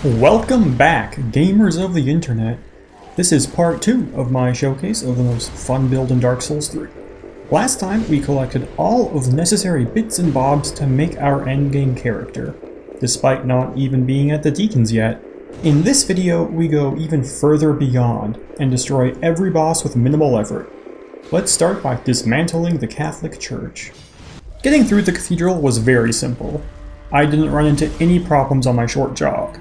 Welcome back, gamers of the internet. This is part 2 of my showcase of the most fun build in Dark Souls 3. Last time we collected all of the necessary bits and bobs to make our endgame character, despite not even being at the deacons yet. In this video we go even further beyond and destroy every boss with minimal effort. Let's start by dismantling the Catholic Church. Getting through the Cathedral was very simple. I didn't run into any problems on my short jog.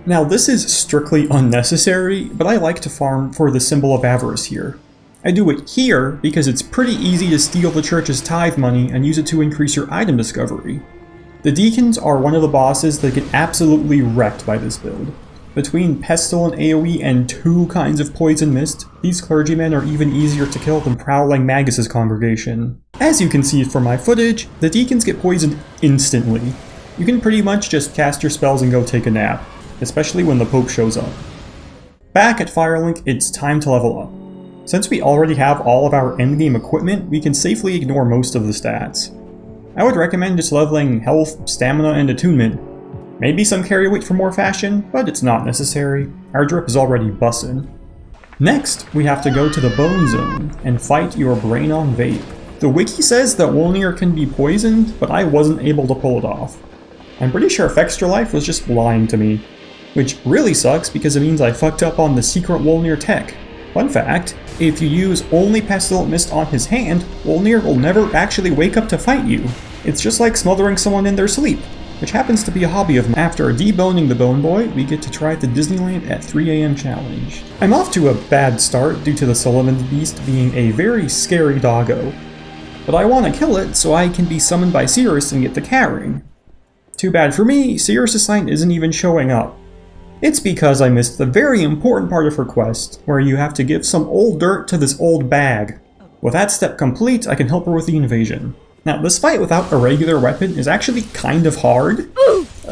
Now this is strictly unnecessary, but I like to farm for the symbol of avarice here. I do it here because it's pretty easy to steal the church's tithe money and use it to increase your item discovery. The deacons are one of the bosses that get absolutely wrecked by this build. Between Pestle and AoE and 2 kinds of poison mist, these clergymen are even easier to kill than Prowling Magus' congregation. As you can see from my footage, the deacons get poisoned instantly. You can pretty much just cast your spells and go take a nap, especially when the Pope shows up. Back at Firelink, it's time to level up. Since we already have all of our endgame equipment, we can safely ignore most of the stats. I would recommend just leveling health, stamina, and attunement. Maybe some carry weight for more fashion, but it's not necessary. Our drip is already bussin'. Next, we have to go to the Bone Zone and fight your Brain on Vape. The wiki says that Wolnir can be poisoned, but I wasn't able to pull it off. I'm pretty sure Extra Life was just lying to me. Which really sucks because it means I fucked up on the secret Wolnir tech. Fun fact, if you use only Pestilent Mist on his hand, Wolnir will never actually wake up to fight you. It's just like smothering someone in their sleep, which happens to be a hobby of mine. After deboning the Bone Boy, we get to try the Disneyland at 3 AM challenge. I'm off to a bad start due to the Sulyvahn beast being a very scary doggo. But I want to kill it so I can be summoned by Cirrus and get the cat ring. Too bad for me, Cirrus' sign isn't even showing up. It's because I missed the very important part of her quest, where you have to give some old dirt to this old bag. With that step complete, I can help her with the invasion. Now, this fight without a regular weapon is actually kind of hard.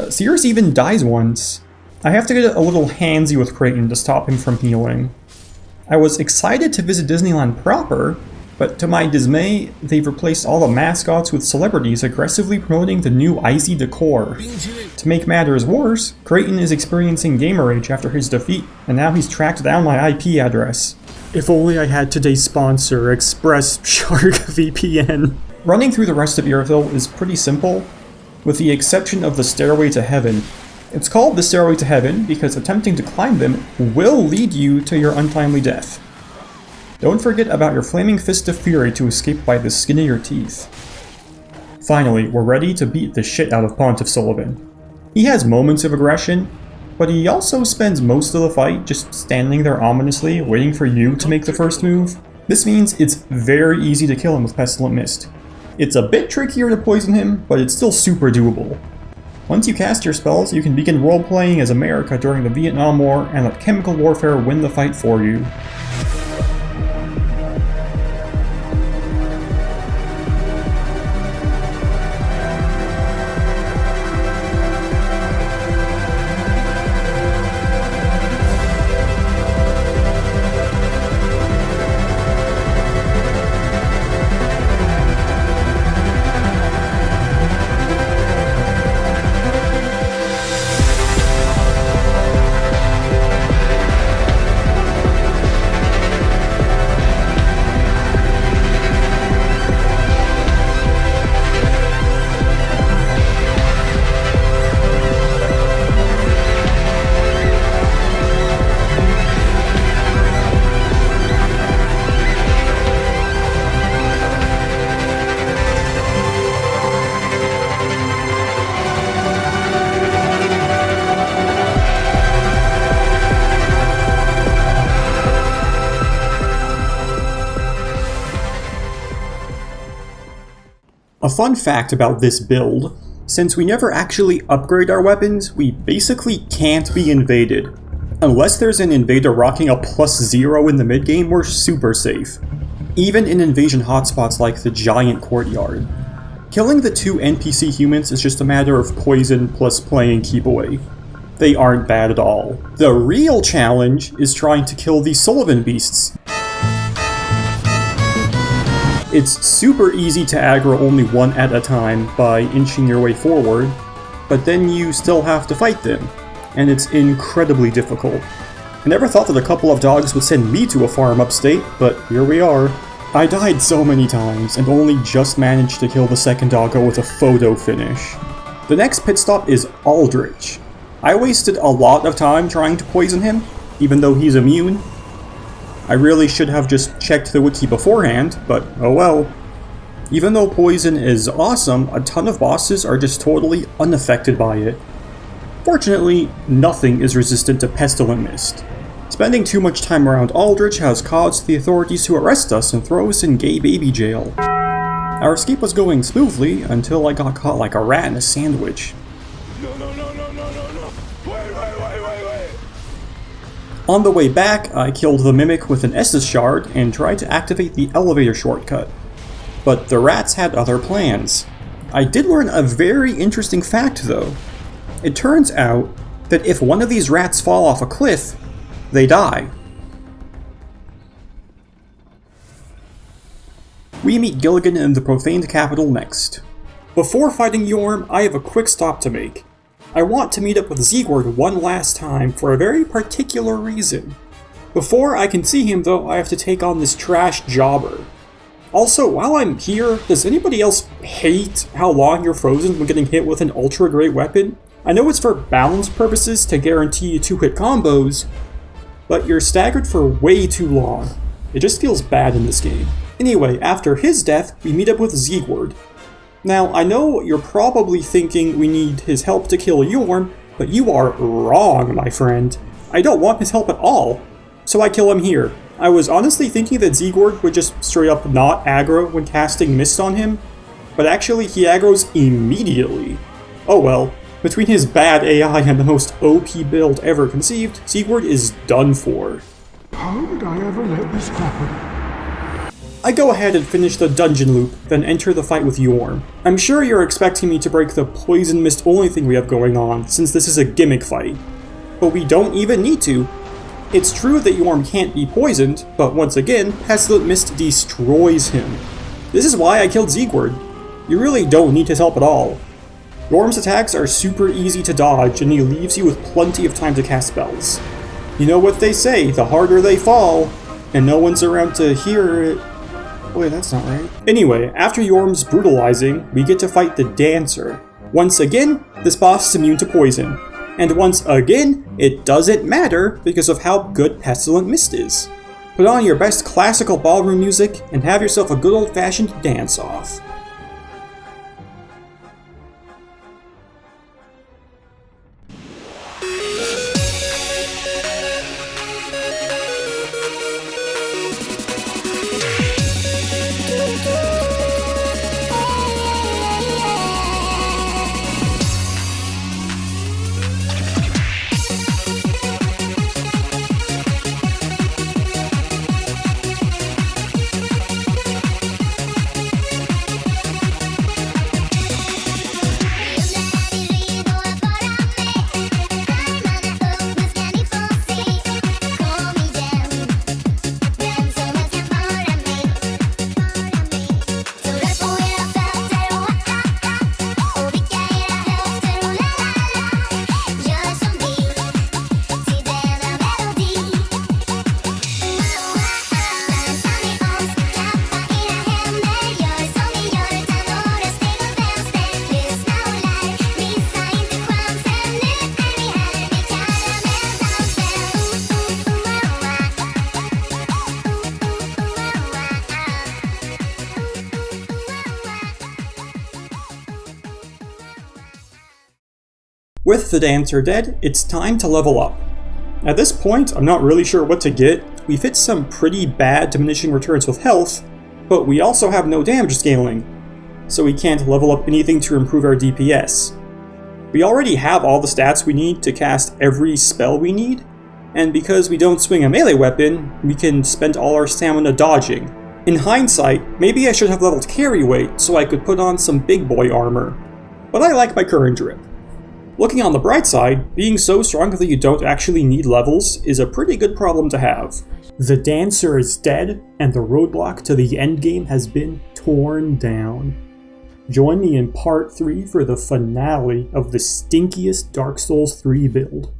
Cirrus even dies once. I have to get a little handsy with Creighton to stop him from healing. I was excited to visit Disneyland proper, but to my dismay, they've replaced all the mascots with celebrities aggressively promoting the new icy decor. To make matters worse, Creighton is experiencing gamer rage after his defeat, and now he's tracked down my IP address. If only I had today's sponsor, Express Shark VPN. Running through the rest of Irithyll is pretty simple, with the exception of the Stairway to Heaven. It's called the Stairway to Heaven because attempting to climb them will lead you to your untimely death. Don't forget about your Flaming Fist of Fury to escape by the skin of your teeth. Finally, we're ready to beat the shit out of Pontiff Sulyvahn. He has moments of aggression, but he also spends most of the fight just standing there ominously, waiting for you to make the first move. This means it's very easy to kill him with Pestilent Mist. It's a bit trickier to poison him, but it's still super doable. Once you cast your spells, you can begin role-playing as America during the Vietnam War and let chemical warfare win the fight for you. A fun fact about this build, since we never actually upgrade our weapons, we basically can't be invaded. Unless there's an invader rocking a +0 in the mid-game, we're super safe. Even in invasion hotspots like the giant courtyard. Killing the 2 NPC humans is just a matter of poison plus playing keep away. They aren't bad at all. The real challenge is trying to kill these Sulyvahn beasts. It's super easy to aggro only one at a time by inching your way forward, but then you still have to fight them. and it's incredibly difficult. I never thought that a couple of dogs would send me to a farm upstate, but here we are. I died so many times, and only just managed to kill the second doggo with a photo finish. The next pit stop is Aldrich. I wasted a lot of time trying to poison him, even though he's immune. I really should have just checked the wiki beforehand, but oh well. Even though poison is awesome, a ton of bosses are just totally unaffected by it. Fortunately, nothing is resistant to Pestilent Mist. Spending too much time around Aldrich has caused the authorities to arrest us and throw us in gay baby jail. Our escape was going smoothly until I got caught like a rat in a sandwich. No. Wait. On the way back, I killed the Mimic with an Estus shard and tried to activate the elevator shortcut. But the rats had other plans. I did learn a very interesting fact though. It turns out that if one of these rats fall off a cliff, they die. We meet Gilligan in the Profaned capital next. Before fighting Yhorm, I have a quick stop to make. I want to meet up with Siegward one last time for a very particular reason. Before I can see him though, I have to take on this trash jobber. Also, while I'm here, does anybody else hate how long you're frozen when getting hit with an ultra great weapon? I know it's for balance purposes to guarantee 2-hit combos, but you're staggered for way too long. It just feels bad in this game. Anyway, after his death, we meet up with Siegward. Now, I know you're probably thinking we need his help to kill Yhorm, but you are wrong, my friend. I don't want his help at all, so I kill him here. I was honestly thinking that Siegward would just straight up not aggro when casting Mist on him, but actually he aggroes immediately. Oh well, between his bad AI and the most OP build ever conceived, Siegward is done for. How did I ever let this happen? I go ahead and finish the dungeon loop, then enter the fight with Yhorm. I'm sure you're expecting me to break the poison mist only thing we have going on, since this is a gimmick fight. But we don't even need to. It's true that Yhorm can't be poisoned, but once again, Pestilent Mist destroys him. This is why I killed Siegward. You really don't need his help at all. Yhorm's attacks are super easy to dodge, and he leaves you with plenty of time to cast spells. You know what they say, the harder they fall, and no one's around to hear it. Wait, that's not right. Anyway, after Yhorm's brutalizing, we get to fight the Dancer. Once again, this boss is immune to poison. And once again, it doesn't matter because of how good Pestilent Mist is. Put on your best classical ballroom music and have yourself a good old-fashioned dance-off. With the Dancer dead, it's time to level up. At this point, I'm not really sure what to get. We've hit some pretty bad diminishing returns with health, but we also have no damage scaling, so we can't level up anything to improve our DPS. We already have all the stats we need to cast every spell we need, and because we don't swing a melee weapon, we can spend all our stamina dodging. In hindsight, maybe I should have leveled carry weight so I could put on some big boy armor, but I like my current drip. Looking on the bright side, being so strong that you don't actually need levels is a pretty good problem to have. The Dancer is dead, and the roadblock to the endgame has been torn down. Join me in part 3 for the finale of the stinkiest Dark Souls 3 build.